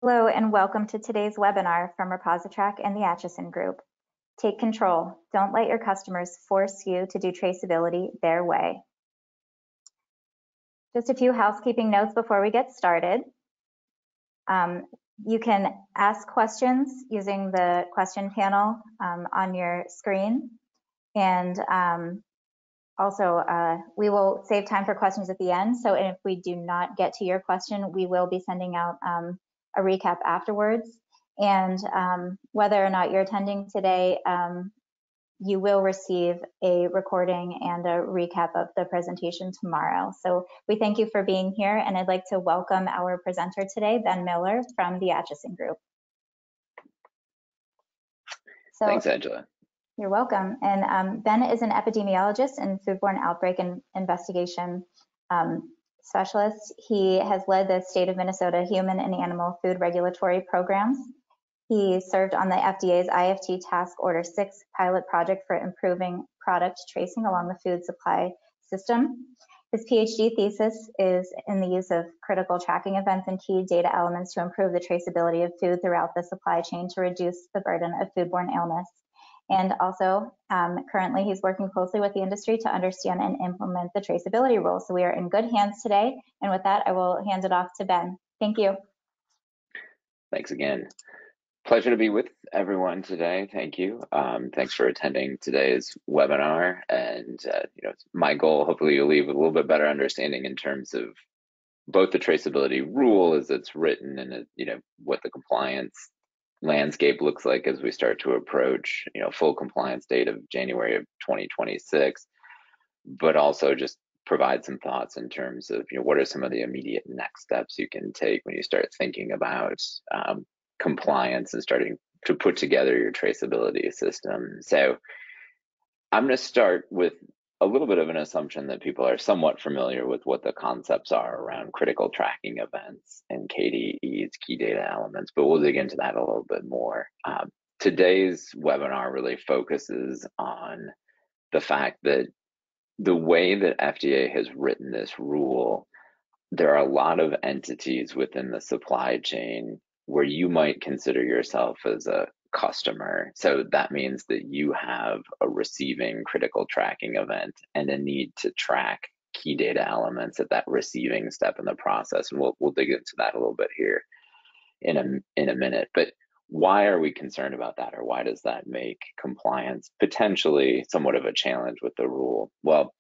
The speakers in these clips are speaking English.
Hello and welcome to today's webinar from ReposiTrak and the Acheson Group. Take control. Don't let your customers force you to do traceability their way. Just a few housekeeping notes before we get started. You can ask questions using the question panel on your screen. And also, we will save time for questions at the end. So if we do not get to your question, we will be sending out a recap afterwards. And whether or not you're attending today, you will receive a recording and a recap of the presentation tomorrow. So we thank you for being here, and I'd like to welcome our presenter today, Ben Miller from the Acheson Group. So, thanks, Angela. You're welcome. And Ben is an epidemiologist and foodborne outbreak and investigation specialist. He has led the state of Minnesota human and animal food regulatory programs. He served on the FDA's IFT Task Order 6 pilot project for improving product tracing along the food supply system. His PhD thesis is in the use of critical tracking events and key data elements to improve the traceability of food throughout the supply chain to reduce the burden of foodborne illness. And also, currently he's working closely with the industry to understand and implement the traceability rules. So we are in good hands today. And with that, I will hand it off to Ben. Thank you. Thanks again. Pleasure to be with everyone today. Thank you. Thanks for attending today's webinar. And my goal, hopefully you'll leave with a little bit better understanding in terms of both the traceability rule as it's written and what the compliance landscape looks like as we start to approach full compliance date of January of 2026, but also just provide some thoughts in terms of what are some of the immediate next steps you can take when you start thinking about compliance and starting to put together your traceability system. So I'm going to start with a little bit of an assumption that people are somewhat familiar with what the concepts are around critical tracking events and KDEs, key data elements, but we'll dig into that a little bit more. Today's webinar really focuses on the fact that the way that FDA has written this rule, there are a lot of entities within the supply chain where you might consider yourself as a customer. So that means that you have a receiving critical tracking event and a need to track key data elements at that receiving step in the process. And we'll dig into that a little bit here in a minute. But why are we concerned about that, or why does that make compliance potentially somewhat of a challenge with the rule? Well,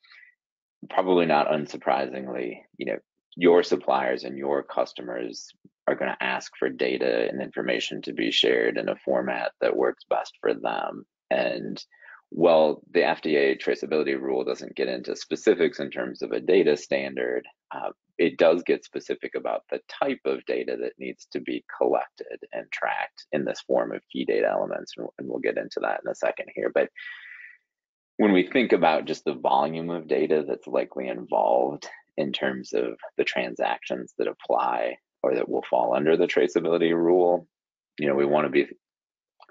probably not unsurprisingly, your suppliers and your customers are going to ask for data and information to be shared in a format that works best for them. And while the FDA traceability rule doesn't get into specifics in terms of a data standard, it does get specific about the type of data that needs to be collected and tracked in this form of key data elements. And we'll get into that in a second here. But when we think about just the volume of data that's likely involved in terms of the transactions that apply or that will fall under the traceability rule, we want to be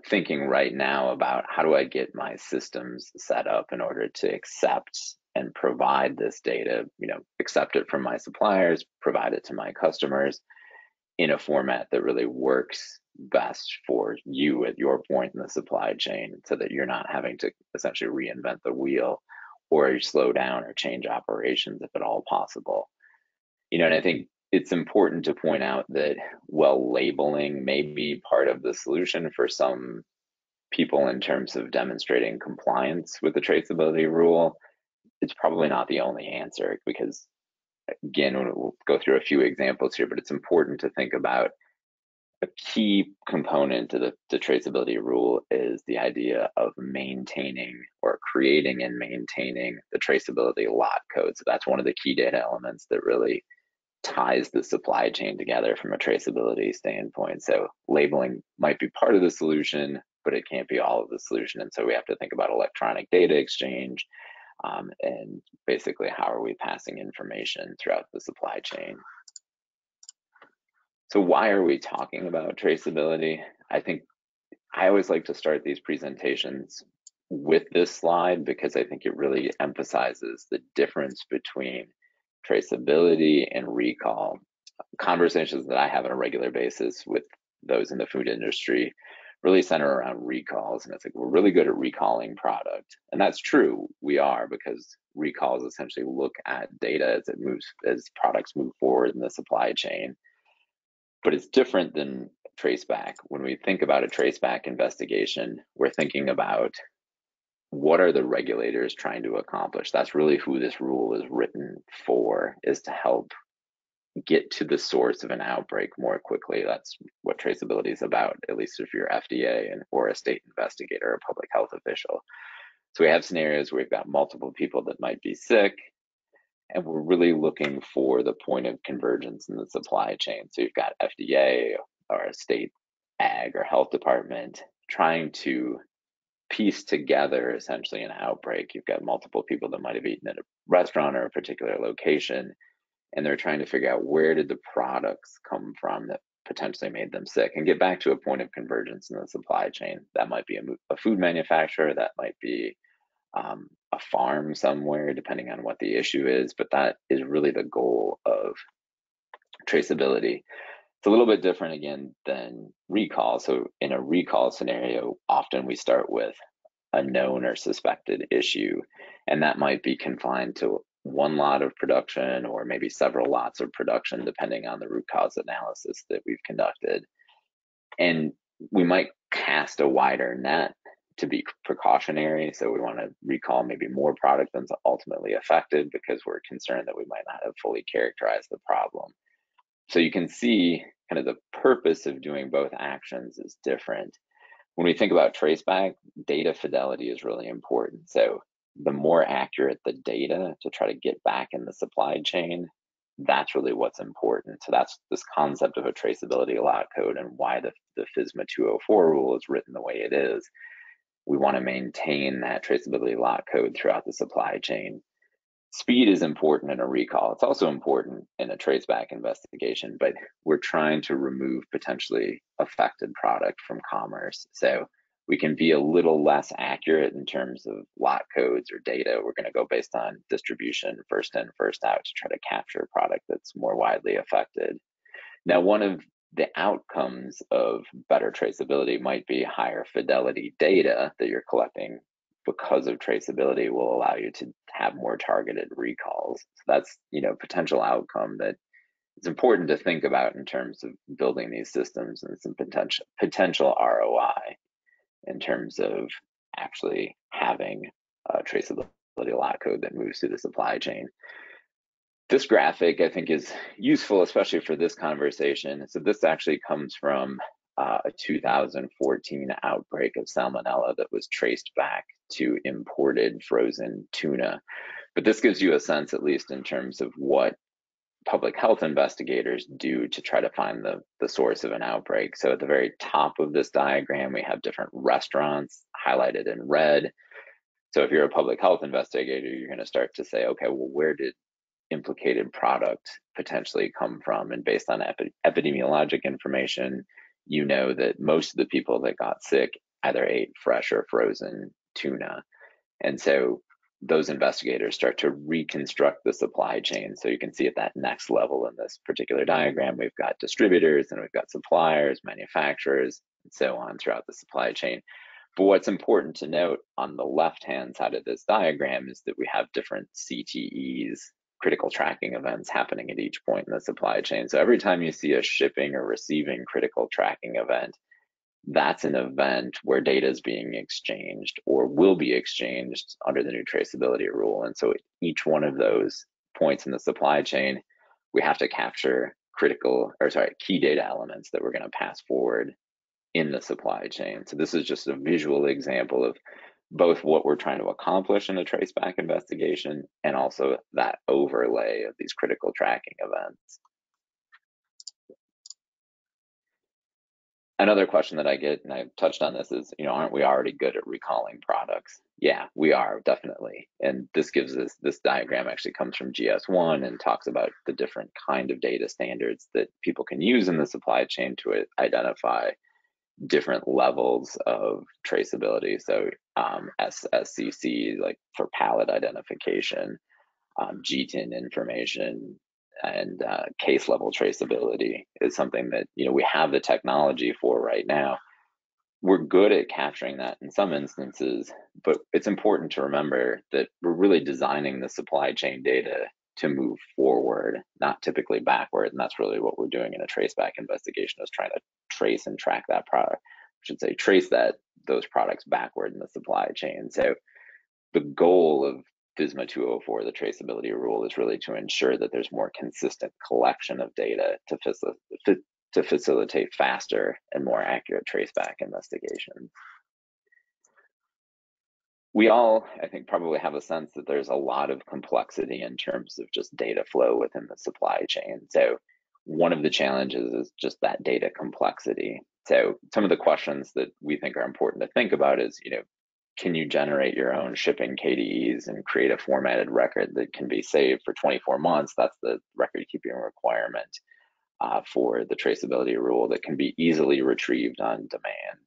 thinking right now about how do I get my systems set up in order to accept and provide this data, accept it from my suppliers, provide it to my customers in a format that really works best for you at your point in the supply chain, so that you're not having to essentially reinvent the wheel or slow down or change operations if at all possible. And I think it's important to point out that while labeling may be part of the solution for some people in terms of demonstrating compliance with the traceability rule, it's probably not the only answer, because again, we'll go through a few examples here, but it's important to think about a key component to the traceability rule is the idea of maintaining or creating and maintaining the traceability lot code. So that's one of the key data elements that really ties the supply chain together from a traceability standpoint. So labeling might be part of the solution, but it can't be all of the solution. And so we have to think about electronic data exchange and basically how are we passing information throughout the supply chain. So why are we talking about traceability? I think I always like to start these presentations with this slide because I think it really emphasizes the difference between traceability and recall. Conversations that I have on a regular basis with those in the food industry really center around recalls. And it's like, we're really good at recalling product. And that's true, we are, because recalls essentially look at data as products move forward in the supply chain. But it's different than traceback. When we think about a traceback investigation, we're thinking about what are the regulators trying to accomplish. That's really who this rule is written for, is to help get to the source of an outbreak more quickly. That's what traceability is about, at least if you're FDA or a state investigator or a public health official. So we have scenarios where we've got multiple people that might be sick, and we're really looking for the point of convergence in the supply chain. So you've got FDA or a state ag or health department trying to piece together essentially an outbreak. You've got multiple people that might have eaten at a restaurant or a particular location, and they're trying to figure out where did the products come from that potentially made them sick, and get back to a point of convergence in the supply chain. That might be a food manufacturer, that might be a farm somewhere, depending on what the issue is, but that is really the goal of traceability. It's a little bit different again than recall. So in a recall scenario, often we start with a known or suspected issue, and that might be confined to one lot of production or maybe several lots of production, depending on the root cause analysis that we've conducted. And we might cast a wider net to be precautionary. So we want to recall maybe more product than's ultimately affected because we're concerned that we might not have fully characterized the problem. So you can see kind of the purpose of doing both actions is different. When we think about traceback, data fidelity is really important. So the more accurate the data to try to get back in the supply chain, that's really what's important. So that's this concept of a traceability lot code and why the FSMA 204 rule is written the way it is. We want to maintain that traceability lot code throughout the supply chain. Speed is important in a recall. It's also important in a traceback investigation, but we're trying to remove potentially affected product from commerce. So we can be a little less accurate in terms of lot codes or data. We're going to go based on distribution, first in, first out, to try to capture a product that's more widely affected. Now, one of the outcomes of better traceability might be higher fidelity data that you're collecting because of traceability will allow you to have more targeted recalls. So that's, potential outcome that it's important to think about in terms of building these systems, and some potential ROI in terms of actually having a traceability lot code that moves through the supply chain. This graphic, I think, is useful, especially for this conversation. So this actually comes from a 2014 outbreak of salmonella that was traced back to imported frozen tuna. But this gives you a sense, at least in terms of what public health investigators do to try to find the source of an outbreak. So at the very top of this diagram, we have different restaurants highlighted in red. So if you're a public health investigator, you're going to start to say, okay, well, where did implicated product potentially come from? And based on epidemiologic information, you know that most of the people that got sick either ate fresh or frozen tuna. And so those investigators start to reconstruct the supply chain. So you can see at that next level in this particular diagram, we've got distributors and we've got suppliers, manufacturers, and so on throughout the supply chain. But what's important to note on the left-hand side of this diagram is that we have different CTEs, critical tracking events, happening at each point in the supply chain. So every time you see a shipping or receiving critical tracking event, that's an event where data is being exchanged or will be exchanged under the new traceability rule. And so at each one of those points in the supply chain, we have to capture key data elements that we're going to pass forward in the supply chain. So this is just a visual example of both what we're trying to accomplish in a traceback investigation and also that overlay of these critical tracking events. Another question that I get, and I've touched on this, is, aren't we already good at recalling products? Yeah, we are, definitely. And this diagram actually comes from GS1 and talks about the different kind of data standards that people can use in the supply chain to identify different levels of traceability. So SCC, like for pallet identification, GTIN information, and case level traceability is something that, you know, we have the technology for right now. We're good at capturing that in some instances, but it's important to remember that we're really designing the supply chain data to move forward, not typically backward. And that's really what we're doing in a traceback investigation, is trying to trace and track that product. I should say trace those products backward in the supply chain. So the goal of FSMA 204, the traceability rule, is really to ensure that there's more consistent collection of data to facilitate faster and more accurate traceback investigations. We all, I think, probably have a sense that there's a lot of complexity in terms of just data flow within the supply chain. So one of the challenges is just that data complexity. So some of the questions that we think are important to think about is, you know, can you generate your own shipping KDEs and create a formatted record that can be saved for 24 months? That's the record keeping requirement for the traceability rule, that can be easily retrieved on demand.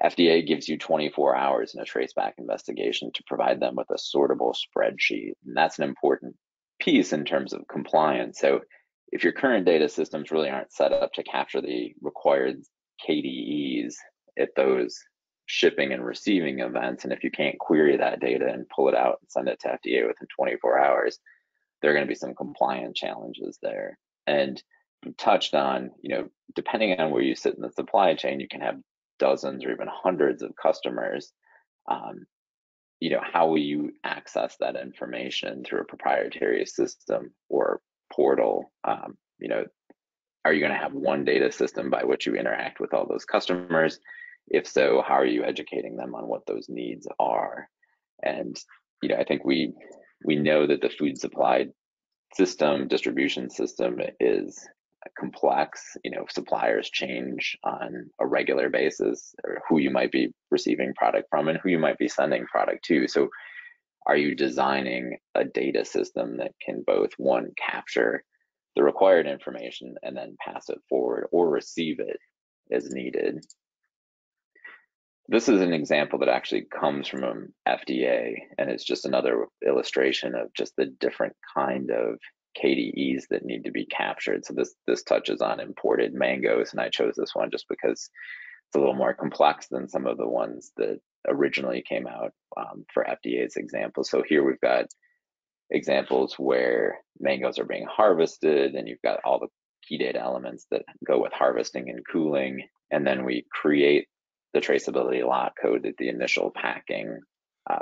FDA gives you 24 hours in a traceback investigation to provide them with a sortable spreadsheet. And that's an important piece in terms of compliance. So if your current data systems really aren't set up to capture the required KDEs at those shipping and receiving events, and if you can't query that data and pull it out and send it to FDA within 24 hours, there are going to be some compliance challenges there. And touched on, you know, depending on where you sit in the supply chain, you can have dozens or even hundreds of customers. You know, how will you access that information through a proprietary system or portal? You know, are you going to have one data system by which you interact with all those customers? If so, how are you educating them on what those needs are? And, you know, I think we know that the food supply system, distribution system, is complex. You know, suppliers change on a regular basis, or who you might be receiving product from and who you might be sending product to. So are you designing a data system that can both, one, capture the required information and then pass it forward or receive it as needed? This is an example that actually comes from FDA, and it's just another illustration of just the different kind of KDEs that need to be captured. So this touches on imported mangoes, and I chose this one just because it's a little more complex than some of the ones that originally came out for FDA's example. So here we've got examples where mangoes are being harvested, and you've got all the key data elements that go with harvesting and cooling, and then we create the traceability lot code at the initial packing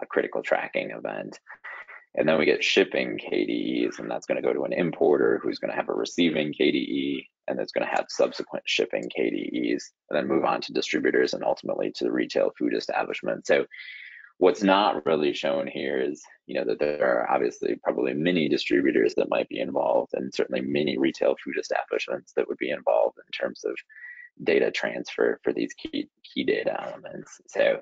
critical tracking event. And then we get shipping KDEs, and that's going to go to an importer who's going to have a receiving KDE, and that's going to have subsequent shipping KDEs, and then move on to distributors and ultimately to the retail food establishment. So what's not really shown here is, you know, that there are obviously probably many distributors that might be involved, and certainly many retail food establishments that would be involved in terms of data transfer for these key data elements. So,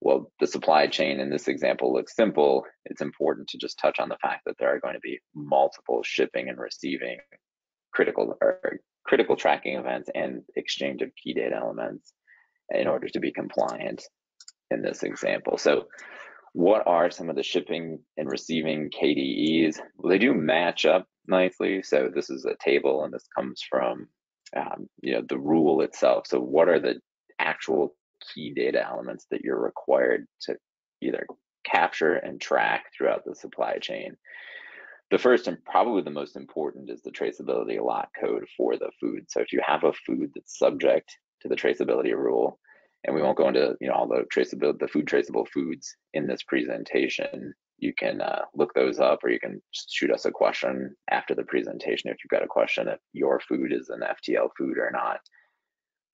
well, the supply chain in this example looks simple. It's important to just touch on the fact that there are going to be multiple shipping and receiving critical tracking events and exchange of key data elements in order to be compliant in this example. So what are some of the shipping and receiving KDEs? Well, they do match up nicely. So this is a table, and this comes from you know, the rule itself. So what are the actual key data elements that you're required to either capture and track throughout the supply chain? The first and probably the most important is the traceability lot code for the food. So if you have a food that's subject to the traceability rule, and we won't go into, you know, all the food traceable foods in this presentation, you can look those up, or you can just shoot us a question after the presentation if you've got a question if your food is an FTL food or not.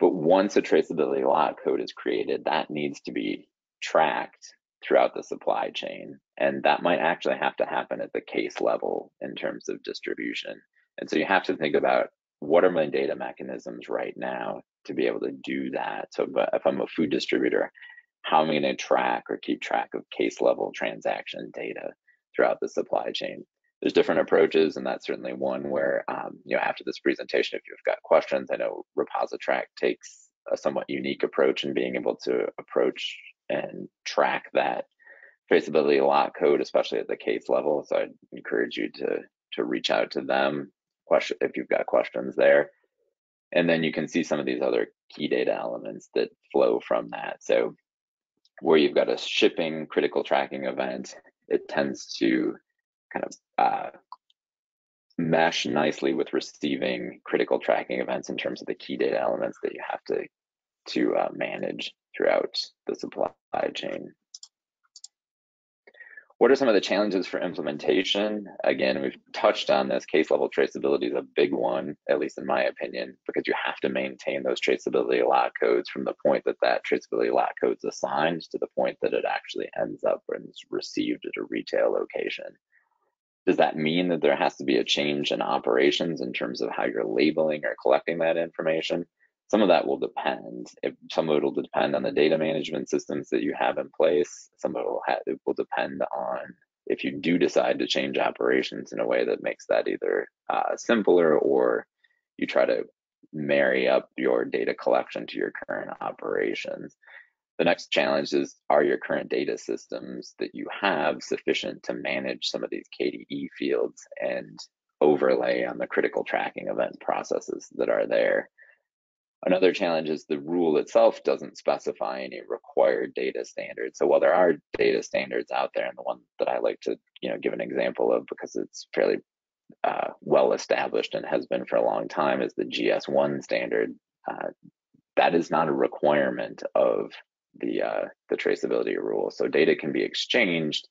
But once a traceability lot code is created, that needs to be tracked throughout the supply chain. And that might actually have to happen at the case level in terms of distribution. And so you have to think about, what are my data mechanisms right now to be able to do that? So if I'm a food distributor, how am I going to track or keep track of case level transaction data throughout the supply chain? There's different approaches, and that's certainly one where, you know, after this presentation, if you've got questions, I know ReposiTrack takes a somewhat unique approach in being able to approach and track that traceability lot code, especially at the case level. So I'd encourage you to reach out to them questions there. And then you can see some of these other key data elements that flow from that. So where you've got a shipping critical tracking event, it tends to kind of mesh nicely with receiving critical tracking events in terms of the key data elements that you have to manage throughout the supply chain. What are some of the challenges for implementation? Again, we've touched on this. Case level traceability is a big one, at least in my opinion, because you have to maintain those traceability lot codes from the point that that traceability lot code is assigned to the point that it actually ends up and is received at a retail location. Does that mean that there has to be a change in operations in terms of how you're labeling or collecting that information? Some of that will depend. Some of it will depend on the data management systems that you have in place. Some of it will depend on if you do decide to change operations in a way that makes that either simpler, or you try to marry up your data collection to your current operations. The next challenge is, are your current data systems that you have sufficient to manage some of these KDE fields and overlay on the critical tracking event processes that are there? Another challenge is the rule itself doesn't specify any required data standards. So while there are data standards out there, and the one that I like to give an example of because it's fairly well established and has been for a long time, is the GS1 standard. That is not a requirement of the traceability rule. So data can be exchanged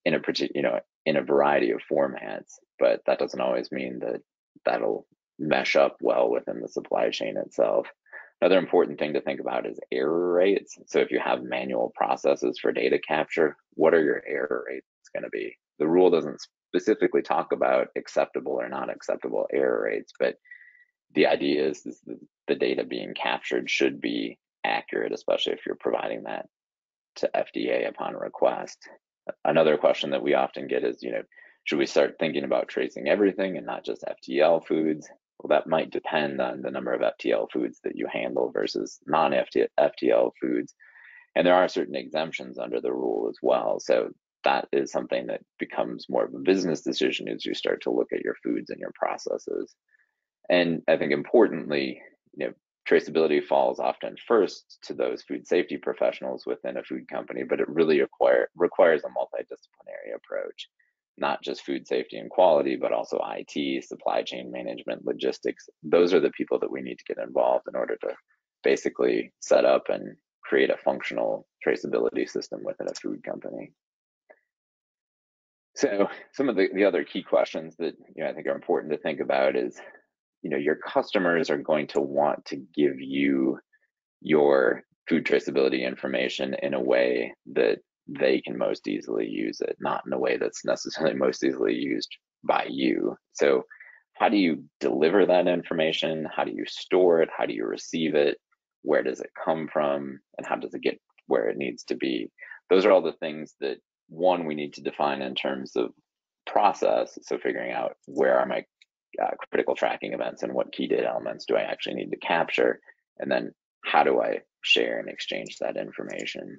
in a particular, in a variety of formats, but that doesn't always mean that that'll mesh up well within the supply chain itself. Another important thing to think about is error rates. So if you have manual processes for data capture, what are your error rates going to be? The rule doesn't specifically talk about acceptable or not acceptable error rates, but the idea is the data being captured should be accurate, especially if you're providing that to FDA upon request. Another question that we often get is, should we start thinking about tracing everything and not just FTL foods? Well, that might depend on the number of FTL foods that you handle versus non-FTL foods. And there are certain exemptions under the rule as well. So that is something that becomes more of a business decision as you start to look at your foods and your processes. And I think importantly, traceability falls often first to those food safety professionals within a food company, but it really requires a multidisciplinary approach. Not just food safety and quality, but also IT, supply chain management, logistics. Those are the people that we need to get involved in order to basically set up and create a functional traceability system within a food company. So some of the other key questions that I think are important to think about is, your customers are going to want to give you your food traceability information in a way that they can most easily use it, not in a way that's necessarily most easily used by you. So how do you deliver that information? How do you store it? How do you receive it? Where does it come from? And how does it get where it needs to be? Those are all the things that, one, we need to define in terms of process. So figuring out where are my critical tracking events and what key data elements do I actually need to capture? And then how do I share and exchange that information?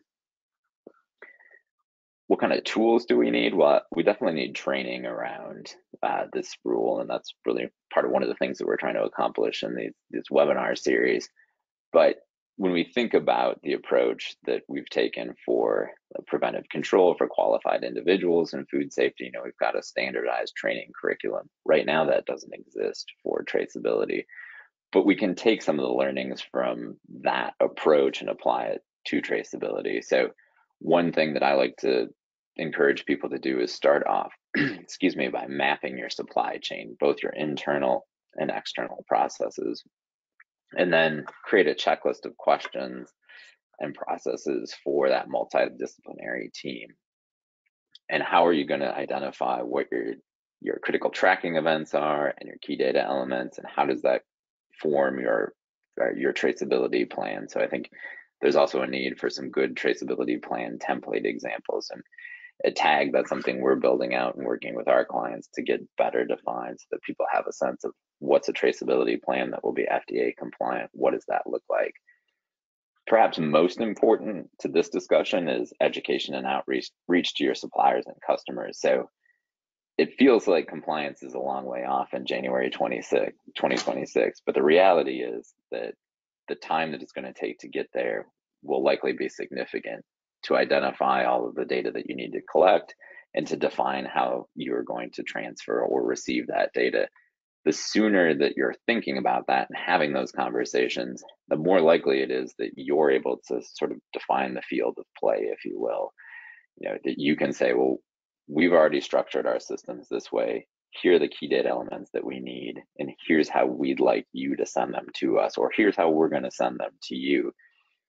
What kind of tools do we need? Well, we definitely need training around this rule, and that's really part of one of the things that we're trying to accomplish in this webinar series. But when we think about the approach that we've taken for preventive control for qualified individuals and food safety, we've got a standardized training curriculum. Right now, that doesn't exist for traceability, but we can take some of the learnings from that approach and apply it to traceability. So one thing that I like to encourage people to do is start off, by mapping your supply chain, both your internal and external processes, and then create a checklist of questions and processes for that multidisciplinary team. And how are you going to identify what your critical tracking events are and your key data elements, and how does that form your traceability plan? So I think there's also a need for some good traceability plan template examples, and a tag, that's something we're building out and working with our clients to get better defined so that people have a sense of what's a traceability plan that will be FDA compliant. What does that look like? Perhaps most important to this discussion is education and outreach to your suppliers and customers. So it feels like compliance is a long way off in January 2026, but the reality is that the time that it's going to take to get there will likely be significant to identify all of the data that you need to collect and to define how you're going to transfer or receive that data. The sooner that you're thinking about that and having those conversations, the more likely it is that you're able to sort of define the field of play, if you will. That you can say, well, we've already structured our systems this way. Here are the key data elements that we need, and here's how we'd like you to send them to us, or here's how we're going to send them to you.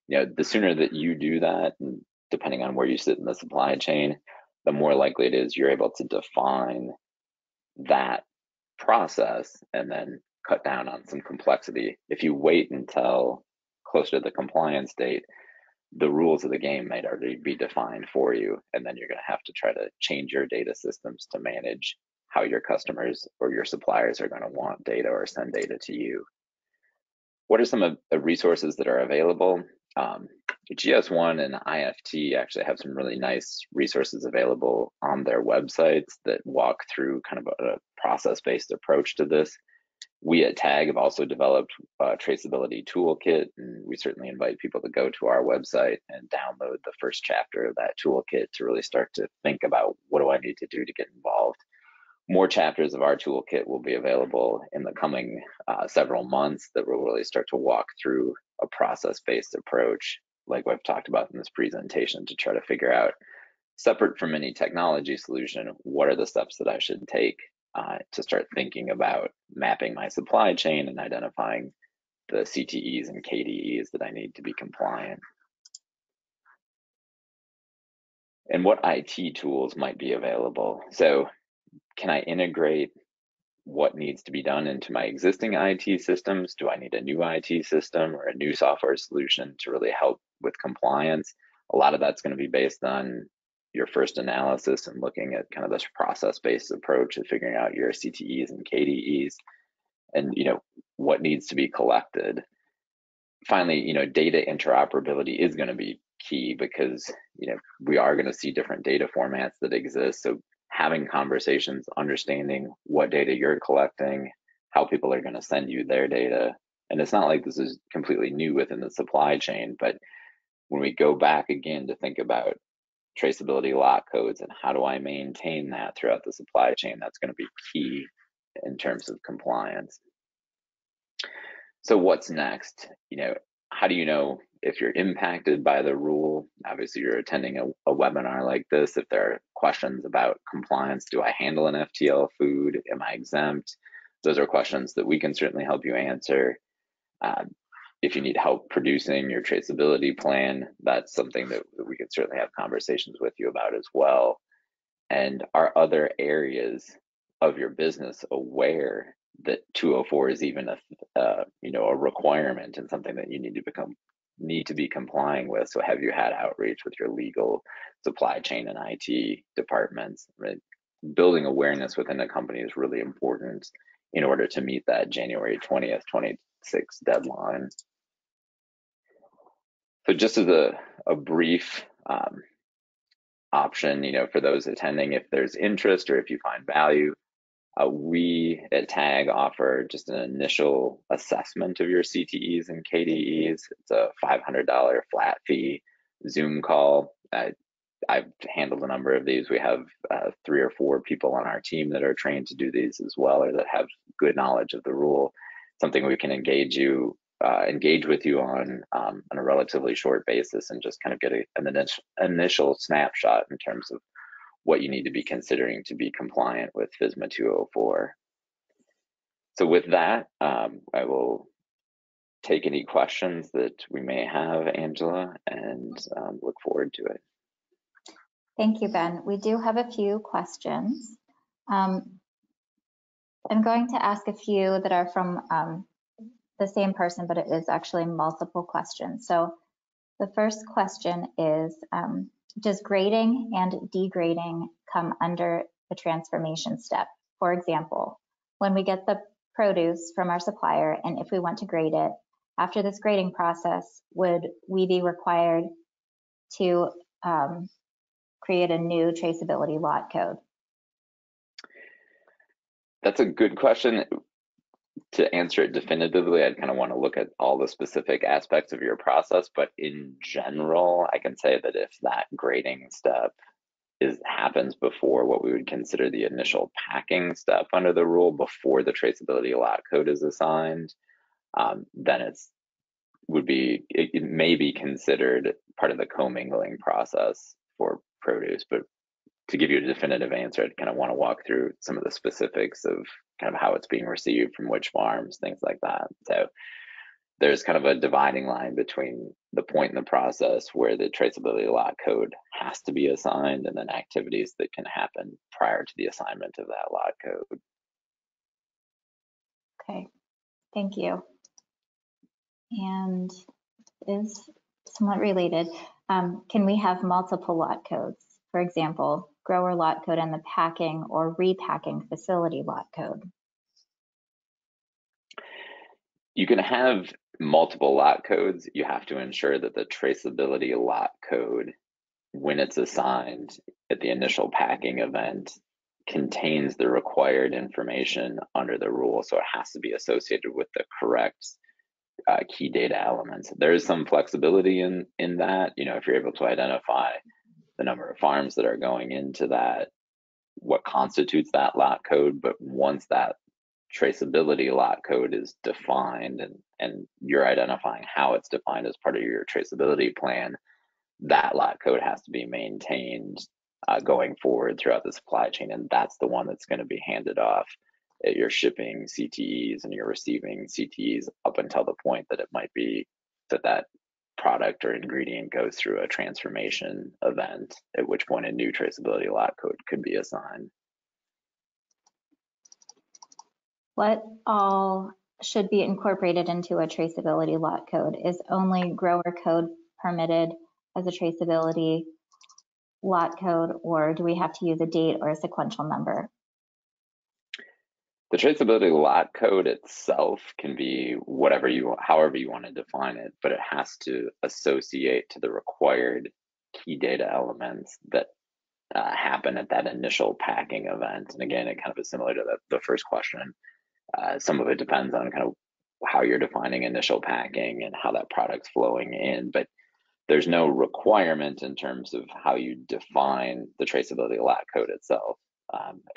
The sooner that you do that, and depending on where you sit in the supply chain, the more likely it is you're able to define that process and then cut down on some complexity. If you wait until closer to the compliance date, the rules of the game might already be defined for you, and then you're going to have to try to change your data systems to manage how your customers or your suppliers are going to want data or send data to you. What are some of the resources that are available? GS1 and IFT actually have some really nice resources available on their websites that walk through kind of a process-based approach to this. We at TAG have also developed a traceability toolkit, and we certainly invite people to go to our website and download the first chapter of that toolkit to really start to think about, what do I need to do to get involved? More chapters of our toolkit will be available in the coming several months that will really start to walk through a process-based approach, like we've talked about in this presentation, to try to figure out, separate from any technology solution, what are the steps that I should take to start thinking about mapping my supply chain and identifying the CTEs and KDEs that I need to be compliant. And what IT tools might be available. So can I integrate what needs to be done into my existing IT systems? Do I need a new IT system or a new software solution to really help with compliance? A lot of that's going to be based on your first analysis and looking at kind of this process-based approach of figuring out your CTEs and KDEs and what needs to be collected. Finally, data interoperability is going to be key because we are going to see different data formats that exist. So having conversations, understanding what data you're collecting, how people are going to send you their data. And it's not like this is completely new within the supply chain, but when we go back again to think about traceability lot codes and how do I maintain that throughout the supply chain, that's going to be key in terms of compliance. So what's next? How do you know if you're impacted by the rule? Obviously, you're attending a webinar like this. If there are questions about compliance, do I handle an FTL food? Am I exempt? Those are questions that we can certainly help you answer. If you need help producing your traceability plan, that's something that we can certainly have conversations with you about as well. And are other areas of your business aware that 204 is even a requirement and something that you need to be complying with? So have you had outreach with your legal, supply chain, and IT departments? Right? Building awareness within a company is really important in order to meet that January 20th, 26 deadline. So just as a brief option, for those attending, if there's interest or if you find value, we at TAG offer just an initial assessment of your CTEs and KDEs. It's a $500 flat fee Zoom call. I've handled a number of these. We have 3 or 4 people on our team that are trained to do these as well, or that have good knowledge of the rule. Something we can engage with you on a relatively short basis and just kind of get an initial snapshot in terms of what you need to be considering to be compliant with FSMA 204. So with that, I will take any questions that we may have, Angela, and look forward to it. Thank you, Ben. We do have a few questions. I'm going to ask a few that are from the same person, but it is actually multiple questions. So the first question is, does grading and degrading come under the transformation step? For example, when we get the produce from our supplier, and if we want to grade it, after this grading process, would we be required to create a new traceability lot code? That's a good question. To answer it definitively, I'd kind of want to look at all the specific aspects of your process, but in general, I can say that if that grading step happens before what we would consider the initial packing step under the rule, before the traceability lot code is assigned, then it may be considered part of the commingling process for produce. But to give you a definitive answer, I'd kind of want to walk through some of the specifics of kind of how it's being received from which farms, things like that. So there's kind of a dividing line between the point in the process where the traceability lot code has to be assigned and then activities that can happen prior to the assignment of that lot code. Okay, thank you. And is somewhat related. Can we have multiple lot codes? For example, grower lot code and the packing or repacking facility lot code? You can have multiple lot codes. You have to ensure that the traceability lot code, when it's assigned at the initial packing event, contains the required information under the rule. So it has to be associated with the correct key data elements. There is some flexibility in that, if you're able to identify the number of farms that are going into that, what constitutes that lot code. But once that traceability lot code is defined and you're identifying how it's defined as part of your traceability plan, that lot code has to be maintained going forward throughout the supply chain. And that's the one that's going to be handed off at your shipping CTEs and your receiving CTEs up until the point that it might be that product or ingredient goes through a transformation event, at which point a new traceability lot code could be assigned. What all should be incorporated into a traceability lot code? Is only grower code permitted as a traceability lot code, or do we have to use a date or a sequential number? The traceability lot code itself can be however you want to define it, but it has to associate to the required key data elements that happen at that initial packing event. And again, it kind of is similar to the first question. Some of it depends on kind of how you're defining initial packing and how that product's flowing in, but there's no requirement in terms of how you define the traceability lot code itself.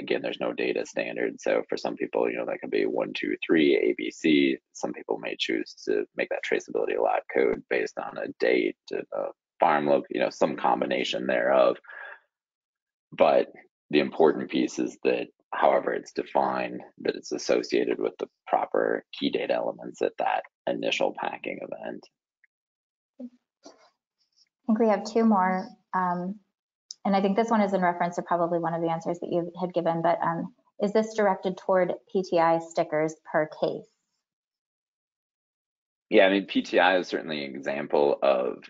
Again, there's no data standard. So for some people, that could be 1, 2, 3, ABC. Some people may choose to make that traceability lot code based on a date, a farm look, some combination thereof. But the important piece is that however it's defined, that it's associated with the proper key data elements at that initial packing event. I think we have two more. And I think this one is in reference to probably one of the answers that you had given, but is this directed toward PTI stickers per case? Yeah, I mean, PTI is certainly an example of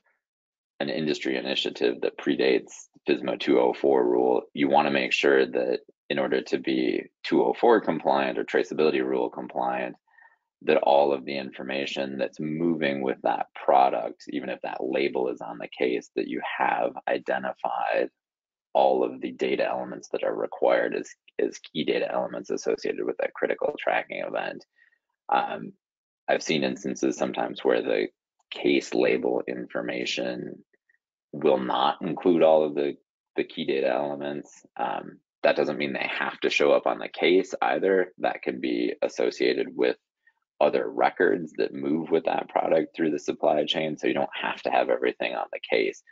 an industry initiative that predates FSMA 204 rule. You want to make sure that in order to be 204 compliant or traceability rule compliant, that all of the information that's moving with that product, even if that label is on the case, that you have identified all of the data elements that are required as key data elements associated with that critical tracking event. I've seen instances sometimes where the case label information will not include all of the key data elements. That doesn't mean they have to show up on the case either. That can be associated with other records that move with that product through the supply chain. So you don't have to have everything on the case,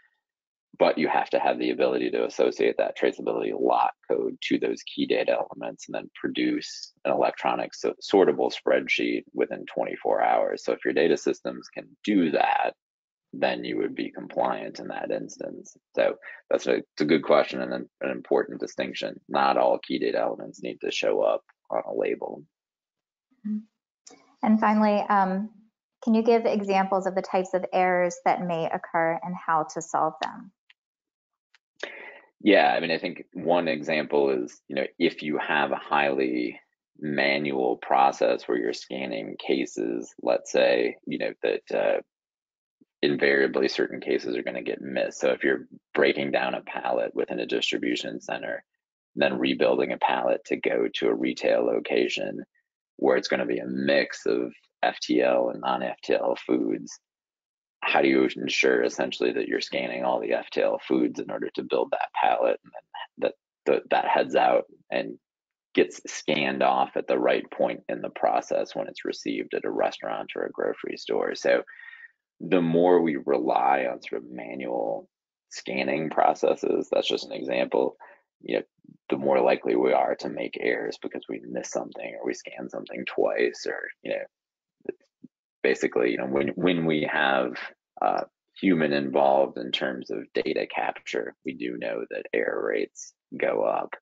but you have to have the ability to associate that traceability lot code to those key data elements and then produce an electronic sortable spreadsheet within 24 hours. So if your data systems can do that, then you would be compliant in that instance. So it's a good question and an important distinction. Not all key data elements need to show up on a label. And finally, can you give examples of the types of errors that may occur and how to solve them? Yeah, I mean, I think one example is, if you have a highly manual process where you're scanning cases, let's say, that invariably certain cases are going to get missed. So if you're breaking down a pallet within a distribution center, then rebuilding a pallet to go to a retail location where it's going to be a mix of FTL and non-FTL foods. How do you ensure essentially that you're scanning all the FTL foods in order to build that pallet, and then that heads out and gets scanned off at the right point in the process when it's received at a restaurant or a grocery store? So the more we rely on sort of manual scanning processes, that's just an example, the more likely we are to make errors because we miss something or we scan something twice, or basically, when we have human involved in terms of data capture, we do know that error rates go up.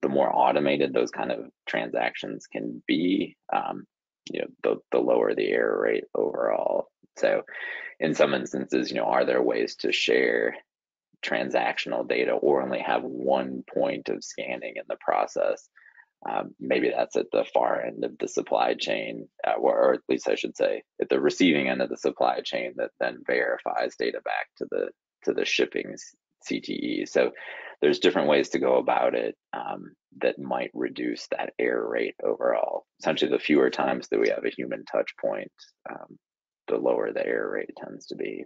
The more automated those kind of transactions can be, the lower the error rate overall. So in some instances, are there ways to share transactional data or only have one point of scanning in the process? Maybe that's at the far end of the supply chain, or at least I should say at the receiving end of the supply chain, that then verifies data back to the shipping CTE. So there's different ways to go about it that might reduce that error rate overall. Essentially, the fewer times that we have a human touch point, the lower the error rate tends to be.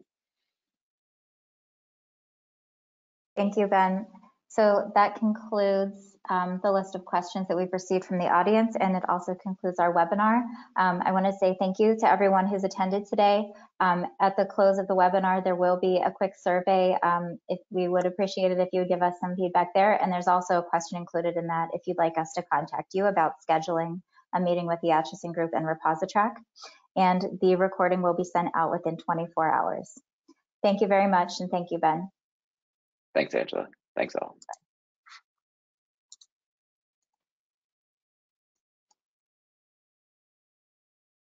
Thank you, Ben. So that concludes the list of questions that we've received from the audience, and it also concludes our webinar. I want to say thank you to everyone who's attended today. At the close of the webinar, there will be a quick survey. If we would appreciate it if you would give us some feedback there, and there's also a question included in that if you'd like us to contact you about scheduling a meeting with the Acheson Group and ReposiTrak. And the recording will be sent out within 24 hours. Thank you very much, and thank you, Ben. Thanks, Angela. Thanks all.